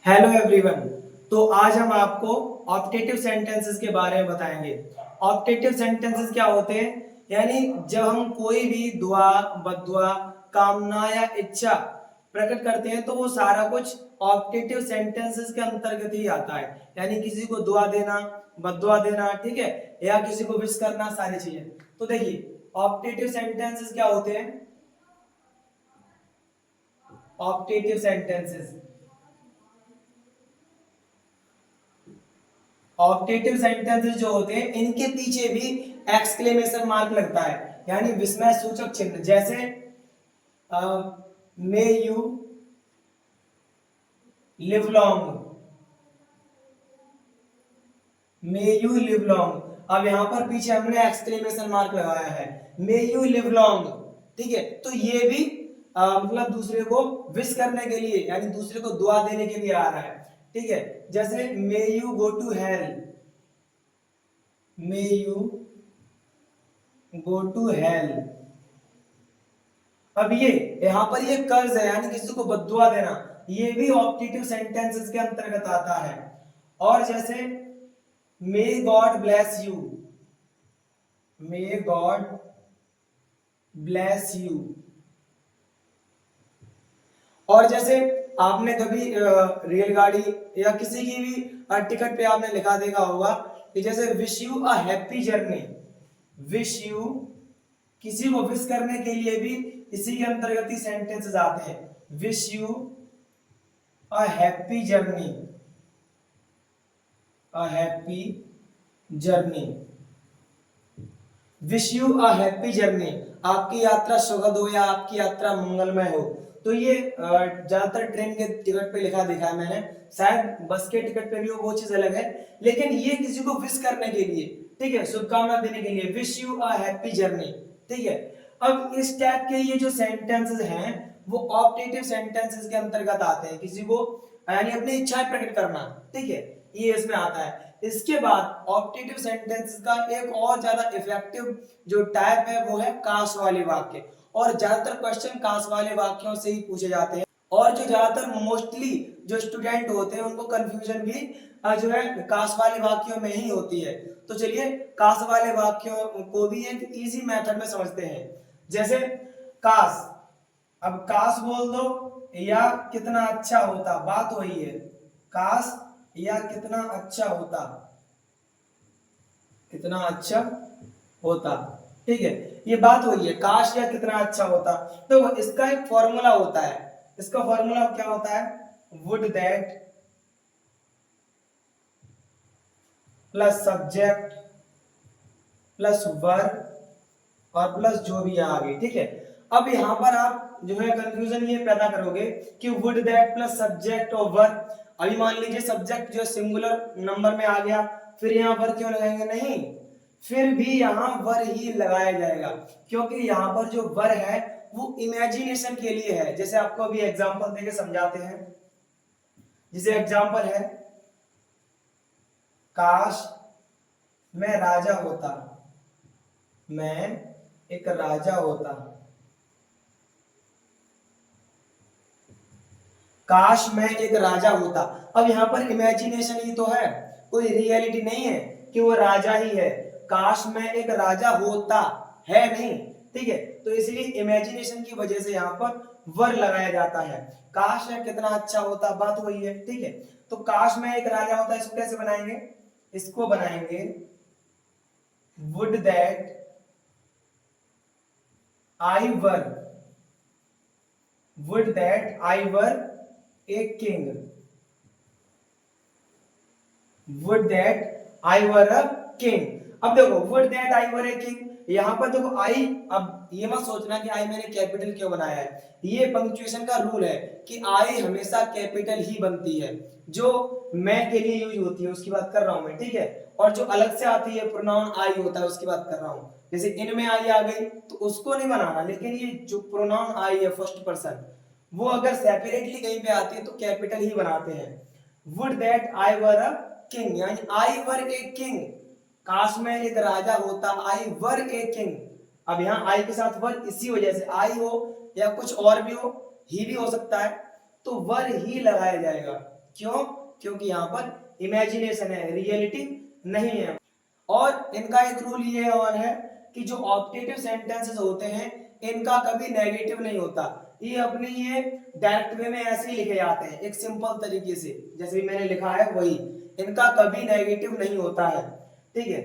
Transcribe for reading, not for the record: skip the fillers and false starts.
Hello everyone. तो आज हम आपको ऑप्टेटिव सेंटेंसेस के बारे में बताएंगे। ऑप्टेटिव सेंटेंसेस क्या होते हैं? यानी जब हम कोई भी दुआ, बद्दुआ, कामना या इच्छा प्रकट करते हैं तो वो सारा कुछ ऑप्टेटिव सेंटेंसेस के अंतर्गत ही आता है। यानी किसी को दुआ देना, बद्दुआ देना, ठीक है, या किसी को विश करना, सारी चीजें। तो देखिए ऑप्टेटिव सेंटेंसेस क्या होते हैं। ऑप्टेटिव सेंटेंसेस, ऑप्टेटिव सेंटेंसेस जो होते हैं इनके पीछे भी एक्सक्लेमेशन मार्क लगता है, यानी विस्मय सूचक चिन्ह। जैसे may you live long, may you live long. अब यहां पर पीछे हमने एक्सक्लेमेशन मार्क लगाया है, मे यू लिव लॉन्ग। ठीक है, तो ये भी मतलब दूसरे को विश करने के लिए, यानी दूसरे को दुआ देने के लिए आ रहा है। ठीक है, जैसे may you go to hell, may you go to hell. अब ये यहां पर ये कर्ज है, यानी किसी को बद्दुआ देना, ये भी ऑप्टेटिव सेंटेंसेस के अंतर्गत आता है। और जैसे may God bless you, may God bless you. और जैसे आपने कभी रेलगाड़ी या किसी की भी टिकट पे आपने लिखा देखा होगा कि जैसे wish you a happy journey, wish you, किसी को विश करने के लिए भी इसी के अंतर्गत ही सेंटेंसेस आते हैं। Wish you a happy journey, a happy journey, wish you a happy journey. आपकी यात्रा सुखद हो या आपकी यात्रा मंगलमय हो। तो ये ज्यादातर ट्रेन के टिकट पे लिखा देखा है मैंने, शायद बस के टिकट पे भी हो, वो चीज अलग है। लेकिन ये किसी को विश करने के लिए, ठीक है, शुभकामना देने के लिए, wish you a happy journey. ठीक है, अब इस टाइप के ये जो सेंटेंसेस हैं वो ऑप्टेटिव सेंटेंसेस के अंतर्गत आते हैं, किसी को यानी अपनी इच्छाएं प्रकट करना। ठीक है, ये इसमें आता है। इसके बाद ऑप्टेटिव सेंटेंसेस का एक और ज्यादा इफेक्टिव जो टाइप है वो है काश वाले वाक्य। और ज्यादातर क्वेश्चन काश वाले वाक्यों से ही पूछे जाते हैं, और जो ज्यादातर मोस्टली जो स्टूडेंट होते हैं उनको कंफ्यूजन भी जो है काश वाले वाक्यों में ही होती है। तो चलिए काश वाले वाक्यों को भी एक इजी मेथड में समझते हैं। जैसे काश, अब काश बोल दो या कितना अच्छा होता, बात वही है। काश या कितना अच्छा होता, कितना अच्छा होता। ठीक है, ये बात वही है, काश या कितना अच्छा होता। तो इसका एक फॉर्मूला होता है, इसका फॉर्मूला क्या होता है? Would that plus subject plus verb और प्लस जो भी है आगे। ठीक है, अब यहां पर आप जो है कंफ्यूजन ये पैदा करोगे कि वुड दैट प्लस सब्जेक्ट और वर्ब। अभी मान लीजिए सब्जेक्ट जो सिंगुलर नंबर में आ गया, फिर यहां पर क्यों लगाएंगे? नहीं, फिर भी यहां वर ही लगाया जाएगा, क्योंकि यहां पर जो वर है वो इमेजिनेशन के लिए है। जैसे आपको अभी एग्जांपल देके समझाते हैं। जैसे एग्जांपल है, काश मैं राजा होता, मैं एक राजा होता। काश मैं एक राजा होता। अब यहां पर इमेजिनेशन ही तो है, कोई रियलिटी नहीं है कि वो राजा ही है। काश मैं एक राजा होता है नहीं। ठीक है, तो इसलिए इमेजिनेशन की वजह से यहां पर वर लगाया जाता है। काश मैं कितना अच्छा होता, बात वही है। ठीक है, तो काश मैं एक राजा होता, इसको कैसे बनाएंगे? इसको बनाएंगे would that I were, would that I were a king, would that I were a king. अब देखो would that I were a king, यहां पर देखो आई, अब ये मत सोचना कि आई मैंने कैपिटल क्यों बनाया है। ये पंक्चुएशन का रूल है कि आई हमेशा कैपिटल ही बनती है, जो मैं के लिए यूज होती है उसकी बात कर रहा हूं मैं। ठीक है, और जो अलग से आती है प्रोनाउन आई होता है उसकी बात कर रहा हूं। जैसे इनमें आई आ गई तो उसको नहीं बनाना, लेकिन ये जो प्रोनाउन आई है फर्स्ट पर्सन, वो अगर सेपरेटली कहीं पे आती है तो कैपिटल ही बनाते हैं। Would that I were a king, यानी आई वर ए किंग, काश में एक राजा होता, आई वर ए किंग। अब यहां आई के साथ वर इसी वजह से, आई हो या कुछ और भी हो, ही भी हो सकता है, तो वर ही लगाया जाएगा। क्यों? क्योंकि यहाँ पर इमेजिनेशन है, रियलिटी नहीं है। और इनका एक रूल ये और है कि जो ऑप्टेटिव सेंटेंसेस होते हैं इनका कभी नेगेटिव नहीं होता, ये अपनी ये डायरेक्ट वे में ऐसे ही लिखे जाते हैं एक सिंपल तरीके से, जैसे भी मैंने लिखा है वही, इनका कभी नेगेटिव नहीं होता है। ठीक है,